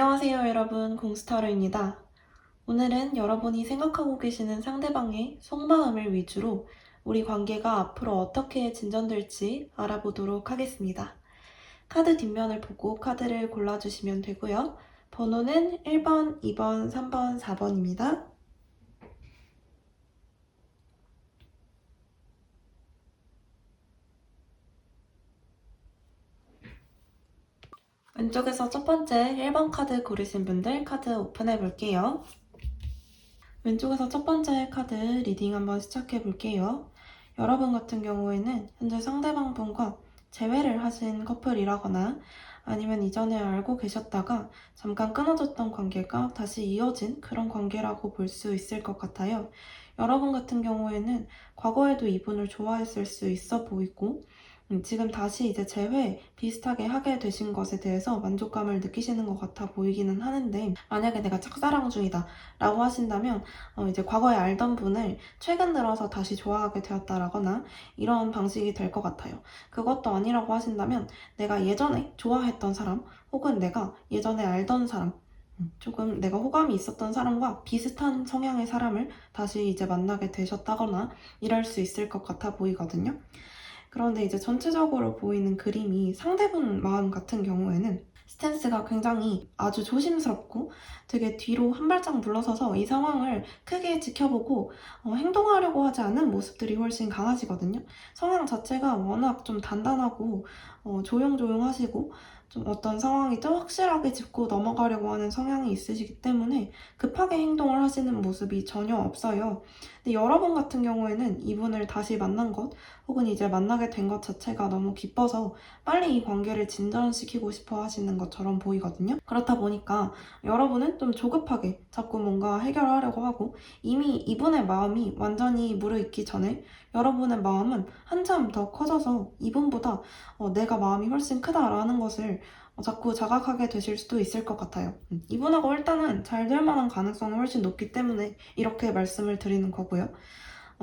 안녕하세요, 여러분. 공스타로입니다. 오늘은 여러분이 생각하고 계시는 상대방의 속마음을 위주로 우리 관계가 앞으로 어떻게 진전될지 알아보도록 하겠습니다. 카드 뒷면을 보고 카드를 골라주시면 되고요. 번호는 1번, 2번, 3번, 4번입니다. 왼쪽에서 첫 번째 1번 카드 고르신 분들 카드 오픈해 볼게요. 왼쪽에서 첫 번째 카드 리딩 한번 시작해 볼게요. 여러분 같은 경우에는 현재 상대방 분과 재회를 하신 커플이라거나 아니면 이전에 알고 계셨다가 잠깐 끊어졌던 관계가 다시 이어진 그런 관계라고 볼 수 있을 것 같아요. 여러분 같은 경우에는 과거에도 이분을 좋아했을 수 있어 보이고 지금 다시 이제 재회 비슷하게 하게 되신 것에 대해서 만족감을 느끼시는 것 같아 보이기는 하는데, 만약에 내가 짝사랑 중이다 라고 하신다면 이제 과거에 알던 분을 최근 들어서 다시 좋아하게 되었다라거나 이런 방식이 될 것 같아요. 그것도 아니라고 하신다면 내가 예전에 좋아했던 사람 혹은 내가 예전에 알던 사람, 조금 내가 호감이 있었던 사람과 비슷한 성향의 사람을 다시 이제 만나게 되셨다거나 이럴 수 있을 것 같아 보이거든요. 그런데 이제 전체적으로 보이는 그림이 상대분 마음 같은 경우에는 스탠스가 굉장히 아주 조심스럽고 되게 뒤로 한 발짝 물러서서 이 상황을 크게 지켜보고 행동하려고 하지 않은 모습들이 훨씬 강하시거든요. 성향 자체가 워낙 좀 단단하고 조용조용하시고 좀 어떤 상황이든 확실하게 짚고 넘어가려고 하는 성향이 있으시기 때문에 급하게 행동을 하시는 모습이 전혀 없어요. 근데 여러분 같은 경우에는 이분을 다시 만난 것 혹은 이제 만나게 된 것 자체가 너무 기뻐서 빨리 이 관계를 진전시키고 싶어 하시는 것처럼 보이거든요. 그렇다 보니까 여러분은 좀 조급하게 자꾸 뭔가 해결하려고 하고, 이미 이분의 마음이 완전히 무르익기 전에 여러분의 마음은 한참 더 커져서 이분보다 내가 마음이 훨씬 크다라는 것을 자꾸 자각하게 되실 수도 있을 것 같아요. 이분하고 일단은 잘 될 만한 가능성이 훨씬 높기 때문에 이렇게 말씀을 드리는 거고요.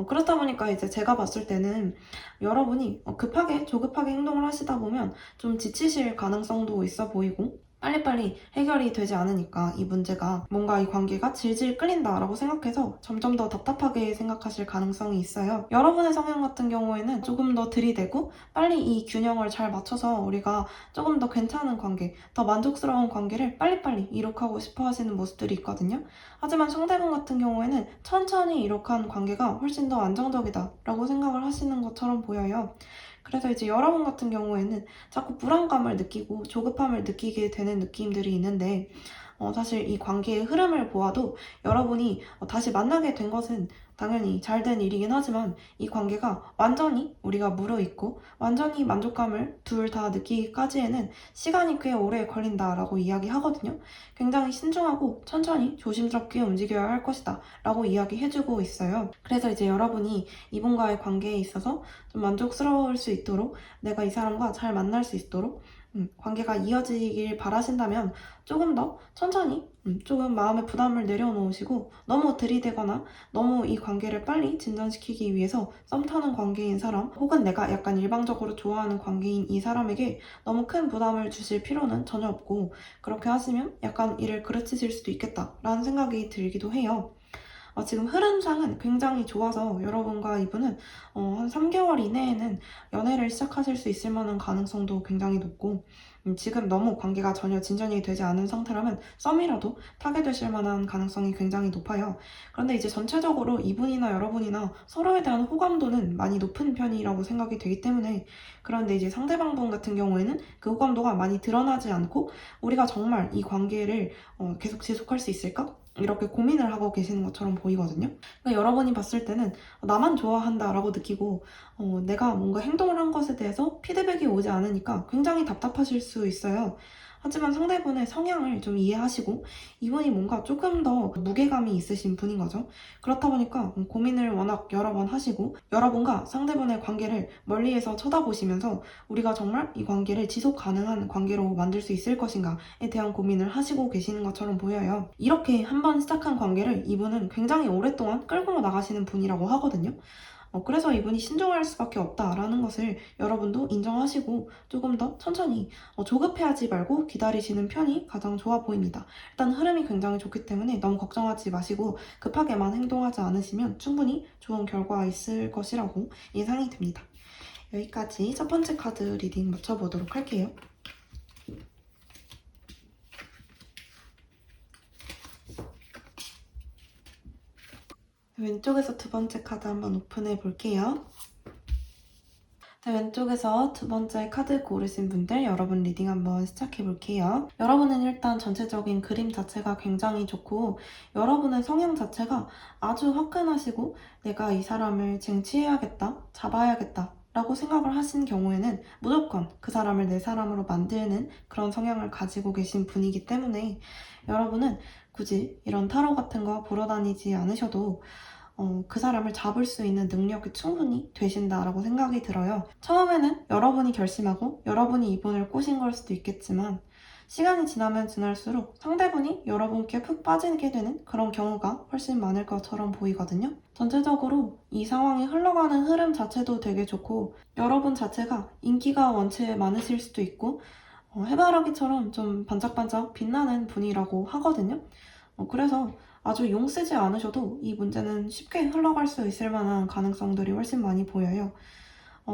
그렇다 보니까 이제 제가 봤을 때는 여러분이 급하게 조급하게 행동을 하시다 보면 좀 지치실 가능성도 있어 보이고, 빨리빨리 해결이 되지 않으니까 이 문제가 뭔가 이 관계가 질질 끌린다라고 생각해서 점점 더 답답하게 생각하실 가능성이 있어요. 여러분의 성향 같은 경우에는 조금 더 들이대고 빨리 이 균형을 잘 맞춰서 우리가 조금 더 괜찮은 관계, 더 만족스러운 관계를 빨리빨리 이룩하고 싶어 하시는 모습들이 있거든요. 하지만 상대방 같은 경우에는 천천히 이룩한 관계가 훨씬 더 안정적이다라고 생각을 하시는 것처럼 보여요. 그래서 이제 여러분 같은 경우에는 자꾸 불안감을 느끼고 조급함을 느끼게 되는 느낌들이 있는데, 사실 이 관계의 흐름을 보아도 여러분이 다시 만나게 된 것은 당연히 잘 된 일이긴 하지만, 이 관계가 완전히 우리가 무르익고 완전히 만족감을 둘 다 느끼기까지에는 시간이 꽤 오래 걸린다라고 이야기하거든요. 굉장히 신중하고 천천히 조심스럽게 움직여야 할 것이다 라고 이야기해주고 있어요. 그래서 이제 여러분이 이분과의 관계에 있어서 좀 만족스러울 수 있도록, 내가 이 사람과 잘 만날 수 있도록 관계가 이어지길 바라신다면 조금 더 천천히 조금 마음의 부담을 내려놓으시고, 너무 들이대거나 너무 이 관계를 빨리 진전시키기 위해서 썸 타는 관계인 사람 혹은 내가 약간 일방적으로 좋아하는 관계인 이 사람에게 너무 큰 부담을 주실 필요는 전혀 없고, 그렇게 하시면 약간 일을 그르치실 수도 있겠다라는 생각이 들기도 해요. 지금 흐름상은 굉장히 좋아서 여러분과 이분은 한 3개월 이내에는 연애를 시작하실 수 있을 만한 가능성도 굉장히 높고, 지금 너무 관계가 전혀 진전이 되지 않은 상태라면 썸이라도 타게 되실 만한 가능성이 굉장히 높아요. 그런데 이제 전체적으로 이분이나 여러분이나 서로에 대한 호감도는 많이 높은 편이라고 생각이 되기 때문에, 그런데 이제 상대방분 같은 경우에는 그 호감도가 많이 드러나지 않고 우리가 정말 이 관계를 계속 지속할 수 있을까? 이렇게 고민을 하고 계시는 것처럼 보이거든요. 그러니까 여러분이 봤을 때는 나만 좋아한다라고 느끼고 내가 뭔가 행동을 한 것에 대해서 피드백이 오지 않으니까 굉장히 답답하실 수 있어요. 하지만 상대분의 성향을 좀 이해하시고 이분이 뭔가 조금 더 무게감이 있으신 분인 거죠. 그렇다 보니까 고민을 워낙 여러 번 하시고, 여러분과 상대분의 관계를 멀리에서 쳐다보시면서 우리가 정말 이 관계를 지속 가능한 관계로 만들 수 있을 것인가에 대한 고민을 하시고 계시는 것처럼 보여요. 이렇게 한번 시작한 관계를 이분은 굉장히 오랫동안 끌고 나가시는 분이라고 하거든요. 그래서 이분이 신중할 수밖에 없다라는 것을 여러분도 인정하시고 조금 더 천천히 조급해하지 말고 기다리시는 편이 가장 좋아 보입니다. 일단 흐름이 굉장히 좋기 때문에 너무 걱정하지 마시고 급하게만 행동하지 않으시면 충분히 좋은 결과 있을 것이라고 예상이 됩니다. 여기까지 첫 번째 카드 리딩 맞춰보도록 할게요. 왼쪽에서 두 번째 카드 한번 오픈해 볼게요. 네, 왼쪽에서 두 번째 카드 고르신 분들 여러분 리딩 한번 시작해 볼게요. 여러분은 일단 전체적인 그림 자체가 굉장히 좋고 여러분의 성향 자체가 아주 화끈하시고 내가 이 사람을 쟁취해야겠다, 잡아야겠다 라고 생각을 하신 경우에는 무조건 그 사람을 내 사람으로 만드는 그런 성향을 가지고 계신 분이기 때문에 여러분은 굳이 이런 타로 같은 거 보러 다니지 않으셔도 그 사람을 잡을 수 있는 능력이 충분히 되신다라고 생각이 들어요. 처음에는 여러분이 결심하고 여러분이 이분을 꼬신 걸 수도 있겠지만 시간이 지나면 지날수록 상대분이 여러분께 푹 빠지게 되는 그런 경우가 훨씬 많을 것처럼 보이거든요. 전체적으로 이 상황이 흘러가는 흐름 자체도 되게 좋고 여러분 자체가 인기가 원체 많으실 수도 있고 해바라기처럼 좀 반짝반짝 빛나는 분이라고 하거든요. 그래서 아주 용 쓰지 않으셔도 이 문제는 쉽게 흘러갈 수 있을 만한 가능성들이 훨씬 많이 보여요.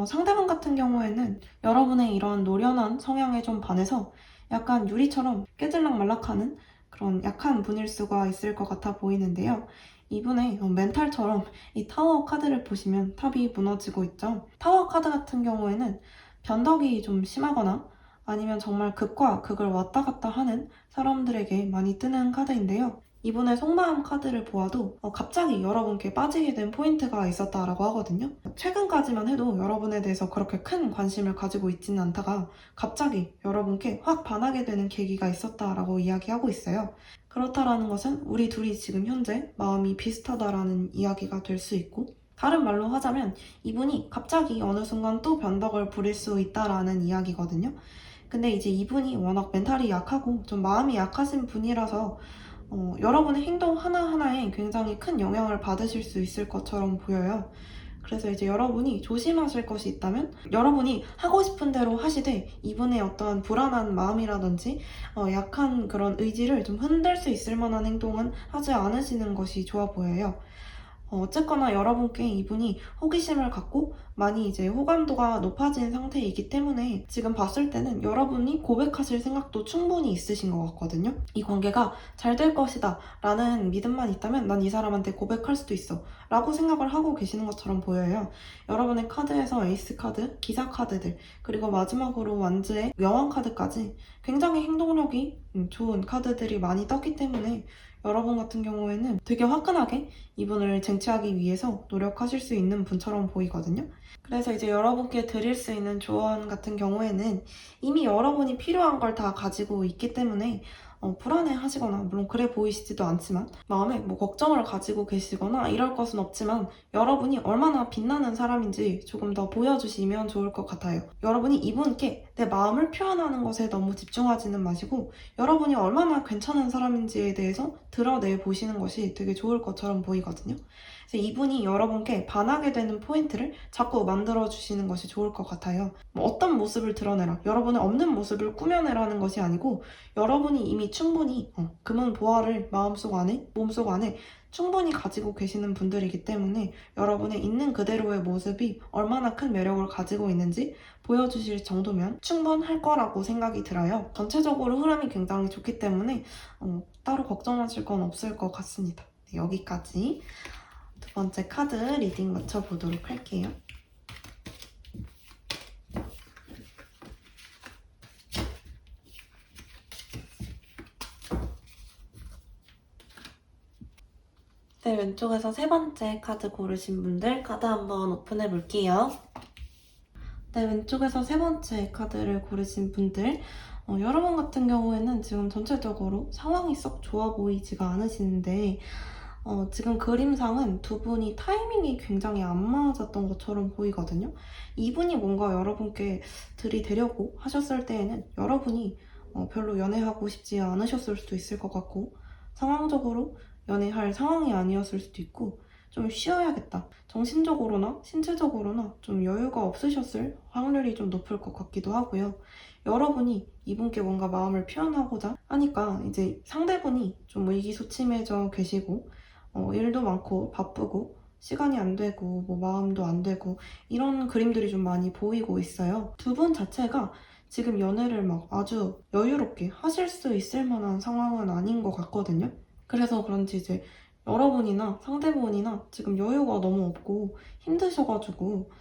상대방 같은 경우에는 여러분의 이런 노련한 성향에 좀 반해서 약간 유리처럼 깨질락말락하는 그런 약한 분일 수가 있을 것 같아 보이는데요. 이분의 멘탈처럼 이 타워 카드를 보시면 탑이 무너지고 있죠. 타워 카드 같은 경우에는 변덕이 좀 심하거나 아니면 정말 극과 극을 왔다 갔다 하는 사람들에게 많이 뜨는 카드인데요. 이분의 속마음 카드를 보아도 갑자기 여러분께 빠지게 된 포인트가 있었다라고 하거든요. 최근까지만 해도 여러분에 대해서 그렇게 큰 관심을 가지고 있지는 않다가 갑자기 여러분께 확 반하게 되는 계기가 있었다라고 이야기하고 있어요. 그렇다라는 것은 우리 둘이 지금 현재 마음이 비슷하다라는 이야기가 될 수 있고 다른 말로 하자면 이분이 갑자기 어느 순간 또 변덕을 부릴 수 있다라는 이야기거든요. 근데 이제 이분이 워낙 멘탈이 약하고 좀 마음이 약하신 분이라서 여러분의 행동 하나하나에 굉장히 큰 영향을 받으실 수 있을 것처럼 보여요. 그래서 이제 여러분이 조심하실 것이 있다면 여러분이 하고 싶은 대로 하시되 이분의 어떤 불안한 마음이라든지 약한 그런 의지를 좀 흔들 수 있을 만한 행동은 하지 않으시는 것이 좋아 보여요. 어쨌거나 여러분께 이분이 호기심을 갖고 많이 이제 호감도가 높아진 상태이기 때문에 지금 봤을 때는 여러분이 고백하실 생각도 충분히 있으신 것 같거든요. 이 관계가 잘 될 것이다 라는 믿음만 있다면 난 이 사람한테 고백할 수도 있어 라고 생각을 하고 계시는 것처럼 보여요. 여러분의 카드에서 에이스 카드, 기사 카드들 그리고 마지막으로 완즈의 여왕 카드까지 굉장히 행동력이 좋은 카드들이 많이 떴기 때문에 여러분 같은 경우에는 되게 화끈하게 이분을 쟁취하기 위해서 노력하실 수 있는 분처럼 보이거든요. 그래서 이제 여러분께 드릴 수 있는 조언 같은 경우에는 이미 여러분이 필요한 걸 다 가지고 있기 때문에 불안해 하시거나 물론 그래 보이시지도 않지만 마음에 뭐 걱정을 가지고 계시거나 이럴 것은 없지만 여러분이 얼마나 빛나는 사람인지 조금 더 보여주시면 좋을 것 같아요. 여러분이 이분께 내 마음을 표현하는 것에 너무 집중하지는 마시고 여러분이 얼마나 괜찮은 사람인지에 대해서 드러내 보시는 것이 되게 좋을 것처럼 보이거든요. 그래서 이분이 여러분께 반하게 되는 포인트를 자꾸 만들어 주시는 것이 좋을 것 같아요. 뭐 어떤 모습을 드러내라, 여러분의 없는 모습을 꾸며내라는 것이 아니고 여러분이 이미 충분히 금은 보화를 마음속 안에, 몸속 안에 충분히 가지고 계시는 분들이기 때문에 여러분의 있는 그대로의 모습이 얼마나 큰 매력을 가지고 있는지 보여주실 정도면 충분할 거라고 생각이 들어요. 전체적으로 흐름이 굉장히 좋기 때문에 따로 걱정하실 건 없을 것 같습니다. 네, 여기까지 두 번째 카드 리딩 맞춰보도록 할게요. 네, 왼쪽에서 세 번째 카드 고르신 분들 카드 한번 오픈해 볼게요. 네, 왼쪽에서 세 번째 카드를 고르신 분들 여러분 같은 경우에는 지금 전체적으로 상황이 썩 좋아 보이지가 않으시는데 지금 그림상은 두 분이 타이밍이 굉장히 안 맞았던 것처럼 보이거든요. 이분이 뭔가 여러분께 들이대려고 하셨을 때에는 여러분이 별로 연애하고 싶지 않으셨을 수도 있을 것 같고 상황적으로 연애할 상황이 아니었을 수도 있고 좀 쉬어야겠다. 정신적으로나 신체적으로나 좀 여유가 없으셨을 확률이 좀 높을 것 같기도 하고요. 여러분이 이분께 뭔가 마음을 표현하고자 하니까 이제 상대분이 좀 의기소침해져 계시고 일도 많고 바쁘고 시간이 안 되고 뭐 마음도 안 되고 이런 그림들이 좀 많이 보이고 있어요. 두 분 자체가 지금 연애를 막 아주 여유롭게 하실 수 있을 만한 상황은 아닌 것 같거든요. 그래서 그런지 이제 여러분이나 상대분이나 지금 여유가 너무 없고 힘드셔가지고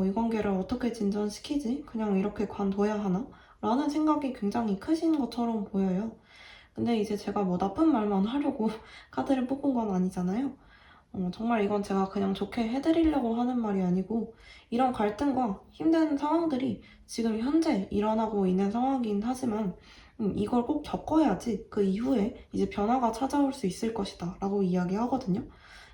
이 관계를 어떻게 진전시키지? 그냥 이렇게 관둬야 하나? 라는 생각이 굉장히 크신 것처럼 보여요. 근데 이제 제가 뭐 나쁜 말만 하려고 카드를 뽑은 건 아니잖아요. 정말 이건 제가 그냥 좋게 해드리려고 하는 말이 아니고 이런 갈등과 힘든 상황들이 지금 현재 일어나고 있는 상황이긴 하지만 이걸 꼭 겪어야지 그 이후에 이제 변화가 찾아올 수 있을 것이다 라고 이야기하거든요.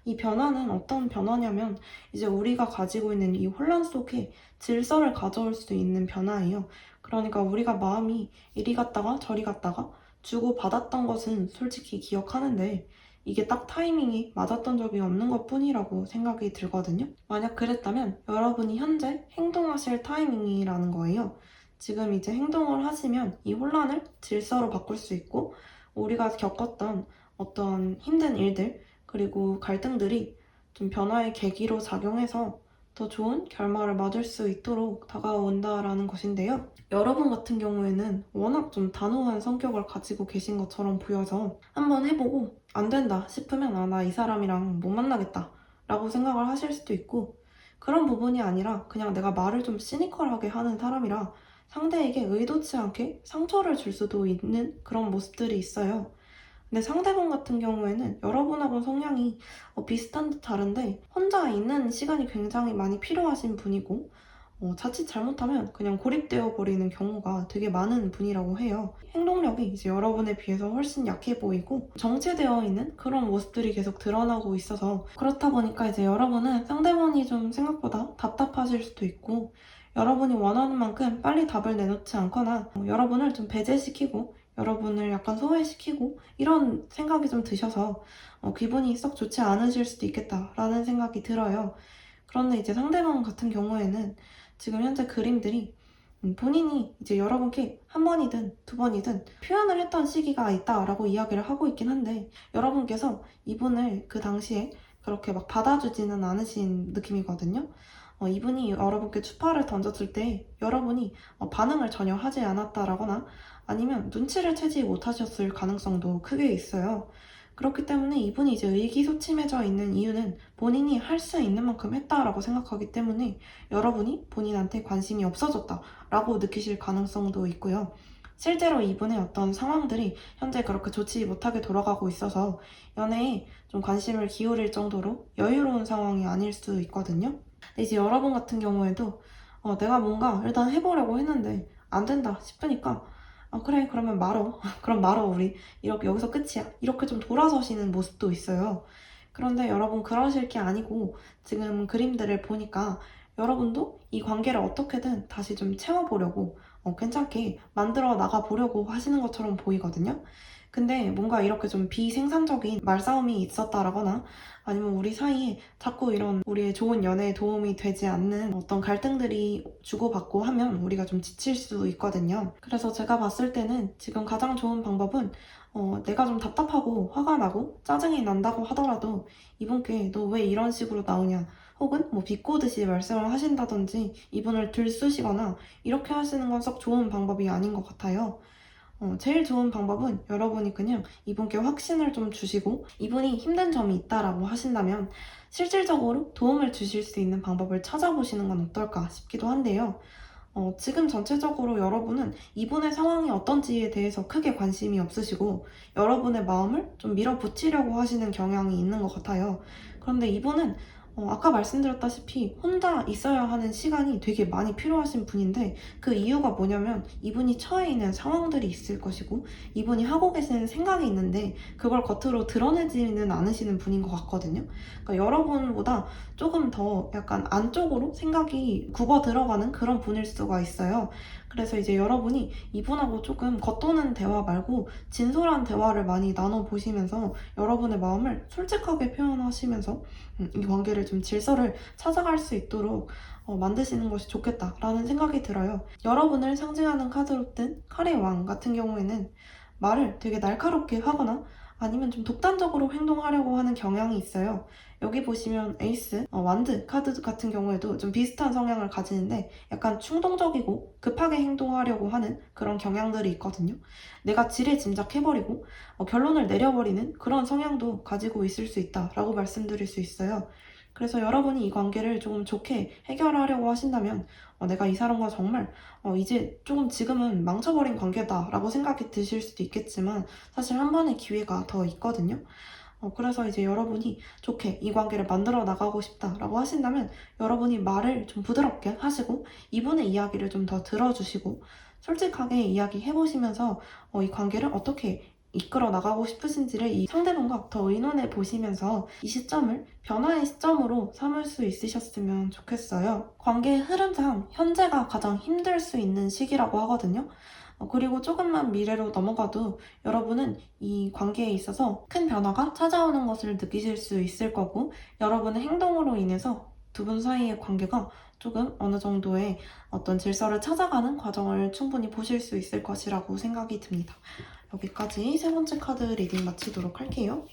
이 변화는 어떤 변화냐면 이제 우리가 가지고 있는 이 혼란 속에 질서를 가져올 수 있는 변화예요. 그러니까 우리가 마음이 이리 갔다가 저리 갔다가 주고 받았던 것은 솔직히 기억하는데 이게 딱 타이밍이 맞았던 적이 없는 것 뿐이라고 생각이 들거든요. 만약 그랬다면 여러분이 현재 행동하실 타이밍이라는 거예요. 지금 이제 행동을 하시면 이 혼란을 질서로 바꿀 수 있고 우리가 겪었던 어떤 힘든 일들 그리고 갈등들이 좀 변화의 계기로 작용해서 더 좋은 결말을 맞을 수 있도록 다가온다라는 것인데요. 여러분 같은 경우에는 워낙 좀 단호한 성격을 가지고 계신 것처럼 보여서 한번 해보고 안 된다 싶으면 나 이 사람이랑 못 만나겠다 라고 생각을 하실 수도 있고 그런 부분이 아니라 그냥 내가 말을 좀 시니컬하게 하는 사람이라 상대에게 의도치 않게 상처를 줄 수도 있는 그런 모습들이 있어요. 근데 상대방 같은 경우에는 여러분하고 성향이 비슷한 듯 다른데 혼자 있는 시간이 굉장히 많이 필요하신 분이고 자칫 잘못하면 그냥 고립되어 버리는 경우가 되게 많은 분이라고 해요. 행동력이 이제 여러분에 비해서 훨씬 약해 보이고 정체되어 있는 그런 모습들이 계속 드러나고 있어서 그렇다 보니까 이제 여러분은 상대방이 좀 생각보다 답답하실 수도 있고 여러분이 원하는 만큼 빨리 답을 내놓지 않거나 여러분을 좀 배제시키고 여러분을 약간 소외시키고 이런 생각이 좀 드셔서 기분이 썩 좋지 않으실 수도 있겠다라는 생각이 들어요. 그런데 이제 상대방 같은 경우에는 지금 현재 그림들이 본인이 이제 여러분께 한 번이든 두 번이든 표현을 했던 시기가 있다라고 이야기를 하고 있긴 한데 여러분께서 이분을 그 당시에 그렇게 막 받아주지는 않으신 느낌이거든요. 이분이 여러분께 추파를 던졌을 때 여러분이 반응을 전혀 하지 않았다라거나 아니면 눈치를 채지 못하셨을 가능성도 크게 있어요. 그렇기 때문에 이분이 이제 의기소침해져 있는 이유는 본인이 할 수 있는 만큼 했다라고 생각하기 때문에 여러분이 본인한테 관심이 없어졌다라고 느끼실 가능성도 있고요. 실제로 이분의 어떤 상황들이 현재 그렇게 좋지 못하게 돌아가고 있어서 연애에 좀 관심을 기울일 정도로 여유로운 상황이 아닐 수 있거든요. 근데 이제 여러분 같은 경우에도 내가 뭔가 일단 해보려고 했는데 안 된다 싶으니까 그래 그러면 말어 그럼 말어 우리 이렇게 여기서 끝이야 이렇게 좀 돌아서시는 모습도 있어요. 그런데 여러분 그러실 게 아니고 지금 그림들을 보니까 여러분도 이 관계를 어떻게든 다시 좀 채워보려고 괜찮게 만들어 나가 보려고 하시는 것처럼 보이거든요. 근데 뭔가 이렇게 좀 비생산적인 말싸움이 있었다라거나 아니면 우리 사이에 자꾸 이런 우리의 좋은 연애에 도움이 되지 않는 어떤 갈등들이 주고받고 하면 우리가 좀 지칠 수 있거든요. 그래서 제가 봤을 때는 지금 가장 좋은 방법은 내가 좀 답답하고 화가 나고 짜증이 난다고 하더라도 이분께 너 왜 이런 식으로 나오냐 혹은 뭐 비꼬듯이 말씀을 하신다든지 이분을 들쑤시거나 이렇게 하시는 건 썩 좋은 방법이 아닌 것 같아요. 제일 좋은 방법은 여러분이 그냥 이분께 확신을 좀 주시고 이분이 힘든 점이 있다라고 하신다면 실질적으로 도움을 주실 수 있는 방법을 찾아보시는 건 어떨까 싶기도 한데요. 지금 전체적으로 여러분은 이분의 상황이 어떤지에 대해서 크게 관심이 없으시고 여러분의 마음을 좀 밀어붙이려고 하시는 경향이 있는 것 같아요. 그런데 이분은 아까 말씀드렸다시피 혼자 있어야 하는 시간이 되게 많이 필요하신 분인데 그 이유가 뭐냐면 이분이 처해 있는 상황들이 있을 것이고 이분이 하고 계시는 생각이 있는데 그걸 겉으로 드러내지는 않으시는 분인 것 같거든요. 그러니까 여러분보다 조금 더 약간 안쪽으로 생각이 굽어 들어가는 그런 분일 수가 있어요. 그래서 이제 여러분이 이분하고 조금 겉도는 대화 말고 진솔한 대화를 많이 나눠보시면서 여러분의 마음을 솔직하게 표현하시면서 이 관계를 좀 질서를 찾아갈 수 있도록 만드시는 것이 좋겠다라는 생각이 들어요. 여러분을 상징하는 카드로 뜬 칼의 왕 같은 경우에는 말을 되게 날카롭게 하거나 아니면 좀 독단적으로 행동하려고 하는 경향이 있어요. 여기 보시면 에이스, 완드 카드 같은 경우에도 좀 비슷한 성향을 가지는데 약간 충동적이고 급하게 행동하려고 하는 그런 경향들이 있거든요. 내가 지레 짐작해버리고 결론을 내려버리는 그런 성향도 가지고 있을 수 있다라고 말씀드릴 수 있어요. 그래서 여러분이 이 관계를 조금 좋게 해결하려고 하신다면 내가 이 사람과 정말 이제 조금 지금은 망쳐버린 관계다라고 생각이 드실 수도 있겠지만 사실 한 번의 기회가 더 있거든요. 그래서 이제 여러분이 좋게 이 관계를 만들어 나가고 싶다라고 하신다면 여러분이 말을 좀 부드럽게 하시고 이분의 이야기를 좀 더 들어주시고 솔직하게 이야기해보시면서 이 관계를 어떻게 이끌어 나가고 싶으신지를 이 상대방과 더 의논해 보시면서 이 시점을 변화의 시점으로 삼을 수 있으셨으면 좋겠어요. 관계의 흐름상 현재가 가장 힘들 수 있는 시기라고 하거든요. 그리고 조금만 미래로 넘어가도 여러분은 이 관계에 있어서 큰 변화가 찾아오는 것을 느끼실 수 있을 거고 여러분의 행동으로 인해서 두 분 사이의 관계가 조금 어느 정도의 어떤 질서를 찾아가는 과정을 충분히 보실 수 있을 것이라고 생각이 듭니다. 여기까지 세 번째 카드 리딩 마치도록 할게요.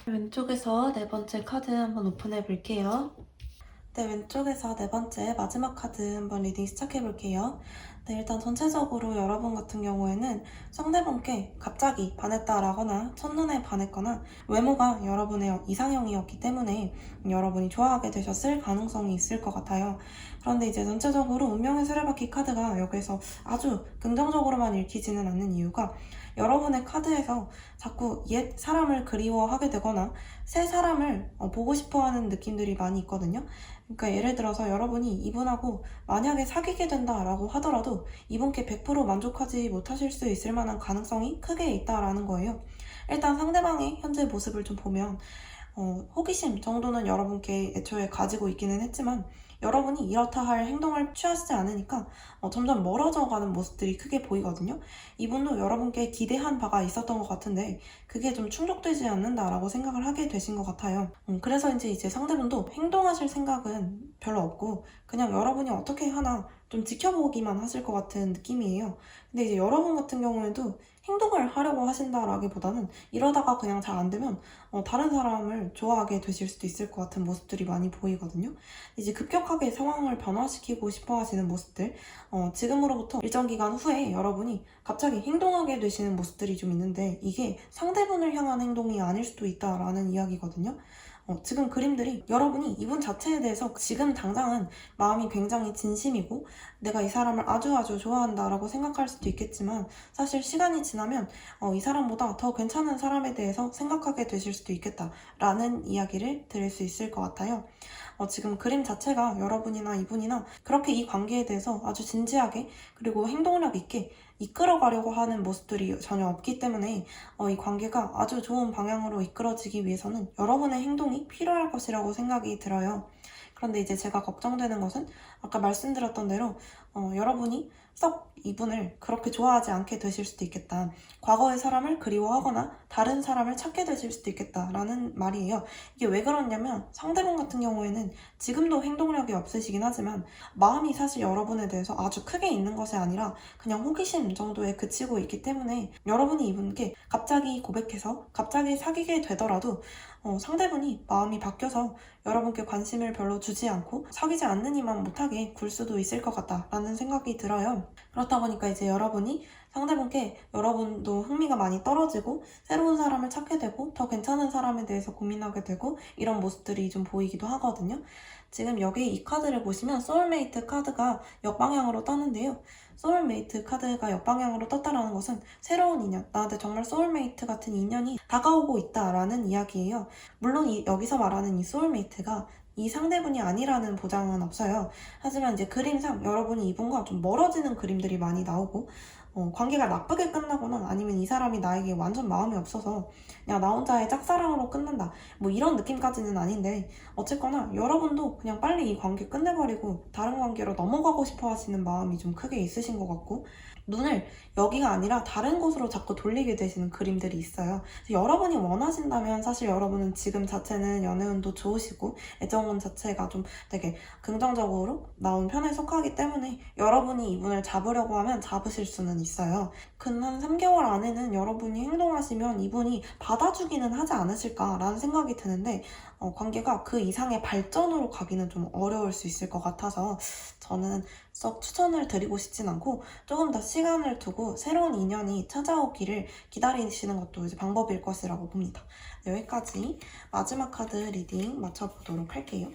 왼쪽에서 네 번째 카드 한번 오픈해 볼게요. 네, 왼쪽에서 네 번째 마지막 카드 한번 리딩 시작해 볼게요. 네, 일단 전체적으로 여러분 같은 경우에는 상대분께 갑자기 반했다라거나 첫눈에 반했거나 외모가 여러분의 이상형이었기 때문에 여러분이 좋아하게 되셨을 가능성이 있을 것 같아요. 그런데 이제 전체적으로 운명의 수레바퀴 카드가 여기서 아주 긍정적으로만 읽히지는 않는 이유가 여러분의 카드에서 자꾸 옛 사람을 그리워하게 되거나 새 사람을 보고 싶어하는 느낌들이 많이 있거든요. 그러니까 예를 들어서 여러분이 이분하고 만약에 사귀게 된다라고 하더라도 이분께 100% 만족하지 못하실 수 있을 만한 가능성이 크게 있다라는 거예요. 일단 상대방의 현재 모습을 좀 보면 호기심 정도는 여러분께 애초에 가지고 있기는 했지만 여러분이 이렇다 할 행동을 취하시지 않으니까 점점 멀어져 가는 모습들이 크게 보이거든요. 이분도 여러분께 기대한 바가 있었던 것 같은데 그게 좀 충족되지 않는다라고 생각을 하게 되신 것 같아요. 그래서 이제 상대분도 행동하실 생각은 별로 없고 그냥 여러분이 어떻게 하나 좀 지켜보기만 하실 것 같은 느낌이에요. 근데 이제 여러분 같은 경우에도 행동을 하려고 하신다라기보다는 이러다가 그냥 잘 안 되면 다른 사람을 좋아하게 되실 수도 있을 것 같은 모습들이 많이 보이거든요. 이제 급격하게 상황을 변화시키고 싶어 하시는 모습들, 지금으로부터 일정 기간 후에 여러분이 갑자기 행동하게 되시는 모습들이 좀 있는데 이게 상대분을 향한 행동이 아닐 수도 있다라는 이야기거든요. 지금 그림들이 여러분이 이분 자체에 대해서 지금 당장은 마음이 굉장히 진심이고 내가 이 사람을 아주 좋아한다라고 생각할 수도 있겠지만 사실 시간이 지나면 이 사람보다 더 괜찮은 사람에 대해서 생각하게 되실 수도 있겠다라는 이야기를 드릴 수 있을 것 같아요. 지금 그림 자체가 여러분이나 이분이나 그렇게 이 관계에 대해서 아주 진지하게 그리고 행동력 있게 이끌어가려고 하는 모습들이 전혀 없기 때문에 이 관계가 아주 좋은 방향으로 이끌어지기 위해서는 여러분의 행동이 필요할 것이라고 생각이 들어요. 그런데 이제 제가 걱정되는 것은 아까 말씀드렸던 대로 여러분이 썩 이분을 그렇게 좋아하지 않게 되실 수도 있겠다. 과거의 사람을 그리워하거나 다른 사람을 찾게 되실 수도 있겠다라는 말이에요. 이게 왜 그러냐면 상대방 같은 경우에는 지금도 행동력이 없으시긴 하지만 마음이 사실 여러분에 대해서 아주 크게 있는 것이 아니라 그냥 호기심 정도에 그치고 있기 때문에 여러분이 이분께 갑자기 고백해서 갑자기 사귀게 되더라도 상대분이 마음이 바뀌어서 여러분께 관심을 별로 주지 않고 사귀지 않느니만 못하게 굴 수도 있을 것 같다라는 생각이 들어요. 그렇다 보니까 이제 여러분이 상대분께 여러분도 흥미가 많이 떨어지고 새로운 사람을 찾게 되고 더 괜찮은 사람에 대해서 고민하게 되고 이런 모습들이 좀 보이기도 하거든요. 지금 여기 이 카드를 보시면 소울메이트 카드가 역방향으로 떴는데요. 소울메이트 카드가 역방향으로 떴다라는 것은 새로운 인연, 나한테 정말 소울메이트 같은 인연이 다가오고 있다라는 이야기예요. 물론 여기서 말하는 이 소울메이트가 이 상대분이 아니라는 보장은 없어요. 하지만 이제 그림상 여러분이 이분과 좀 멀어지는 그림들이 많이 나오고 관계가 나쁘게 끝나거나 아니면 이 사람이 나에게 완전 마음이 없어서 그냥 나 혼자의 짝사랑으로 끝난다. 뭐 이런 느낌까지는 아닌데 어쨌거나 여러분도 그냥 빨리 이 관계 끝내버리고 다른 관계로 넘어가고 싶어 하시는 마음이 좀 크게 있으신 것 같고 눈을 여기가 아니라 다른 곳으로 자꾸 돌리게 되시는 그림들이 있어요. 그래서 여러분이 원하신다면 사실 여러분은 지금 자체는 연애운도 좋으시고 애정운 자체가 좀 되게 긍정적으로 나온 편에 속하기 때문에 여러분이 이분을 잡으려고 하면 잡으실 수는 있어요. 근 한 3개월 안에는 여러분이 행동하시면 이분이 받아주기는 하지 않으실까라는 생각이 드는데 관계가 그 이상의 발전으로 가기는 좀 어려울 수 있을 것 같아서 저는 썩 추천을 드리고 싶진 않고 조금 더 시간을 두고 새로운 인연이 찾아오기를 기다리시는 것도 이제 방법일 것이라고 봅니다. 여기까지 마지막 카드 리딩 맞춰보도록 할게요.